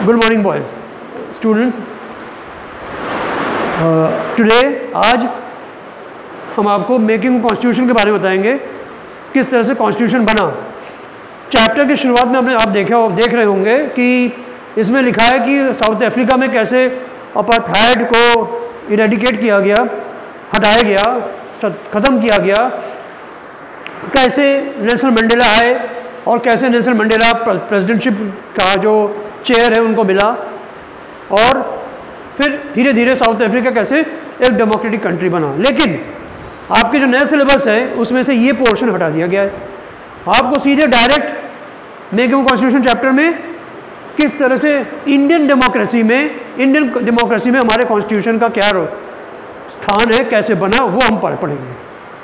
Good morning boys students. Today आज हम आपको मेकिंग कॉन्स्टिट्यूशन के बारे में बताएंगे, किस तरह से कॉन्स्टिट्यूशन बना। चैप्टर की शुरुआत में आपने देख रहे होंगे कि इसमें लिखा है कि साउथ अफ्रीका में कैसे अपार्थाइड को इरेडिकेट किया गया, हटाया गया, ख़त्म किया गया, कैसे नेल्सन मंडेला आए और कैसे नेल्सन मंडेला प्रेसिडेंटशिप का जो चेयर है उनको मिला, और फिर धीरे धीरे साउथ अफ्रीका कैसे एक डेमोक्रेटिक कंट्री बना। लेकिन आपके जो नया सिलेबस है उसमें से ये पोर्शन हटा दिया गया है। आपको सीधे डायरेक्ट मेकिंग कॉन्स्टिट्यूशन चैप्टर में किस तरह से इंडियन डेमोक्रेसी में हमारे कॉन्स्टिट्यूशन का क्या स्थान है, कैसे बना, वो हम पढ़ेंगे।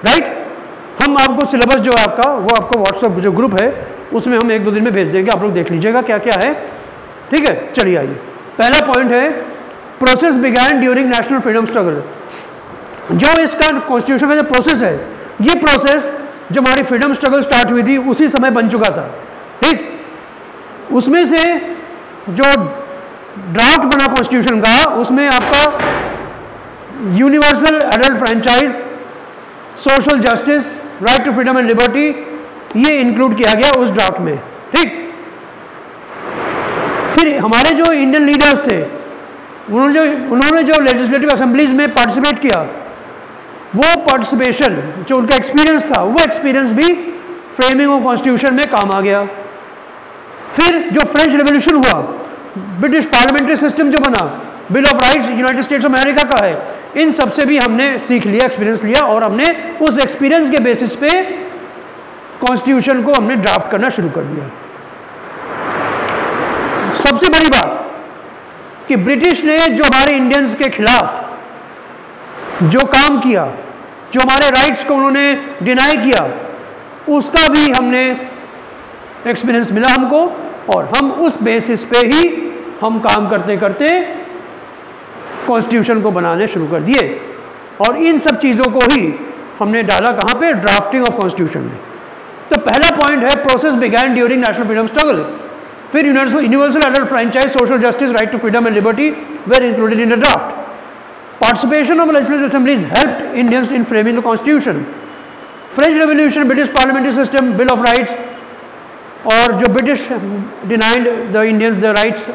राइट, हम आपको सिलेबस जो है आपका, वो आपको व्हाट्सएप जो ग्रुप है उसमें हम 1-2 दिन में भेज देंगे, आप लोग देख लीजिएगा क्या क्या है। ठीक है, चलिए आइए। पहला पॉइंट है process began during national freedom struggle. जो इसका कॉन्स्टिट्यूशन का जो प्रोसेस है, ये प्रोसेस जो हमारी फ्रीडम स्ट्रगल स्टार्ट हुई थी उसी समय बन चुका था। ठीक, उसमें से जो ड्राफ्ट बना कॉन्स्टिट्यूशन का, उसमें आपका universal adult franchise, social justice, right to freedom and liberty, ये इंक्लूड किया गया उस ड्राफ्ट में। ठीक, फिर हमारे जो इंडियन लीडर्स थे उन्होंने जो लेजिस्लेटिव असेंबलीज में पार्टिसिपेट किया, वो पार्टिसिपेशन जो उनका एक्सपीरियंस था, वो एक्सपीरियंस भी फ्रेमिंग ऑफ कॉन्स्टिट्यूशन में काम आ गया। फिर जो फ्रेंच रेवोल्यूशन हुआ, ब्रिटिश पार्लियामेंट्री सिस्टम जो बना, bill of rights United states of America का है, इन सब से भी हमने सीख लिया, एक्सपीरियंस लिया, और हमने उस एक्सपीरियंस के बेसिस पे कॉन्स्टिट्यूशन को हमने ड्राफ्ट करना शुरू कर दिया। सबसे बड़ी बात कि ब्रिटिश ने जो हमारे इंडियंस के खिलाफ जो काम किया, जो हमारे राइट्स को उन्होंने डिनाई किया, उसका भी हमने एक्सपीरियंस मिला हमको, और हम उस बेसिस पे ही हम काम करते करते कॉन्स्टिट्यूशन को बनाने शुरू कर दिए, और इन सब चीज़ों को ही हमने डाला कहाँ पे, ड्राफ्टिंग ऑफ कॉन्स्टिट्यूशन में। तो पहला पॉइंट है process began during national freedom struggle. फिर universal adult franchise, social justice, right to freedom and liberty were included in the draft. Participation of legislative assemblies helped Indians in framing the constitution. French revolution, British parliamentary system, bill of rights, और जो British denied the Indians the rights,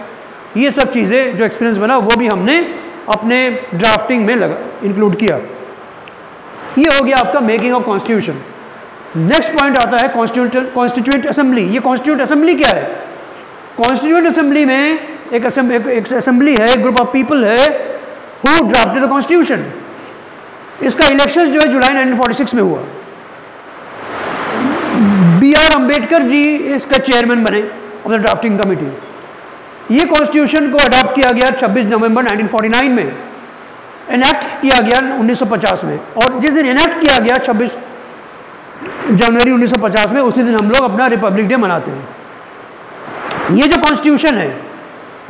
ये सब चीज़ें जो experience बना वो भी हमने अपने ड्राफ्टिंग में इंक्लूड किया। ये हो गया आपका making of constitution. Next point आता है कॉन्स्टिट्यूएंट असेंबली। ये कॉन्स्टिट्यूएंट असेंबली क्या है? कॉन्स्टिट्यूएंट असेंबली में एक असेंबली है, ग्रुप ऑफ पीपल है हु ड्राफ्टेड द कॉन्स्टिट्यूशन। इसका इलेक्शन जो है जुलाई 1946 में हुआ। B.R. अम्बेडकर जी इसका चेयरमैन बने ऑफ द ड्राफ्टिंग कमिटी। ये कॉन्स्टिट्यूशन को अडॉप्ट किया गया 26 नवंबर 1949 में, इनैक्ट किया गया 1950 में, और जिस दिन इनैक्ट किया गया 26 जनवरी 1950 में, उसी दिन हम लोग अपना रिपब्लिक डे मनाते हैं। ये जो कॉन्स्टिट्यूशन है,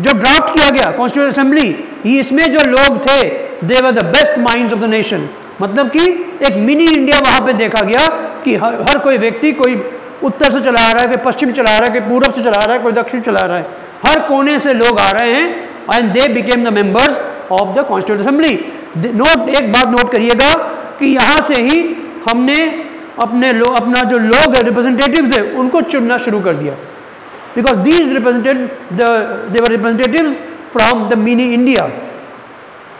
जो ड्राफ्ट किया गया कॉन्स्टिट्यूएंट असेंबली, इसमें जो लोग थे, they were the best minds of the nation. मतलब कि एक मिनी इंडिया वहाँ पे देखा गया कि हर कोई व्यक्ति, कोई उत्तर से चला आ रहा है, कोई पश्चिम चला आ रहा है, कोई पूर्व से चला आ रहा है, कोई दक्षिण चला आ रहा है, हर कोने से लोग आ रहे हैं, and they became the members of the constituent assembly. एक बात नोट करिएगा कि यहाँ से ही हमने अपना जो लोग रिप्रेजेंटेटिव्स है उनको चुनना शुरू कर दिया, because these they were representatives from the mini India.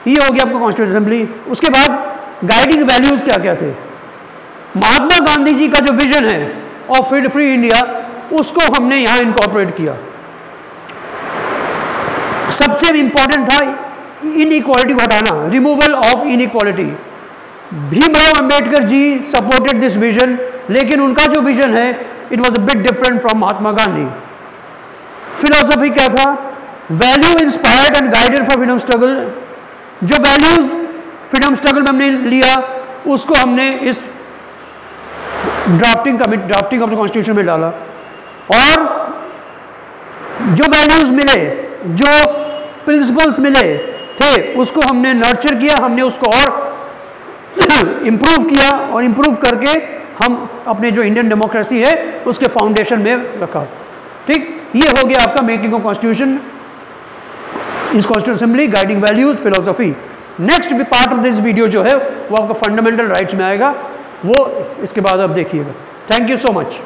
ये हो गया आपको कॉन्स्टिट्यूएंट असेंबली। उसके बाद गाइडिंग वैल्यूज क्या क्या थे? महात्मा गांधी जी का जो विजन है ऑफ फ्री इंडिया, उसको हमने यहाँ इनकॉर्पोरेट किया। सबसे इंपॉर्टेंट था इनइक्वालिटी को हटाना, removal of inequality. Bhimrao Ambedkar ji supported this vision, लेकिन उनका जो विजन है it was a bit different from Mahatma Gandhi. Philosophy क्या था? Value inspired and guided for freedom struggle. जो वैल्यूज फ्रीडम स्ट्रगल में हमने लिया, उसको हमने इस ड्राफ्टिंग ऑफ द कॉन्स्टिट्यूशन में डाला, और जो वैल्यूज मिले, जो प्रिंसिपल्स मिले थे, उसको हमने नर्चर किया, हमने उसको और इम्प्रूव किया, और इम्प्रूव करके हम अपने जो इंडियन डेमोक्रेसी है उसके फाउंडेशन में रखा। ठीक, ये हो गया आपका मेकिंग ऑफ कॉन्स्टिट्यूशन। इस constitution assembly, guiding values, philosophy. Next part of this video जो है वो आपका फंडामेंटल राइट्स में आएगा, वो इसके बाद आप देखिएगा। Thank you so much.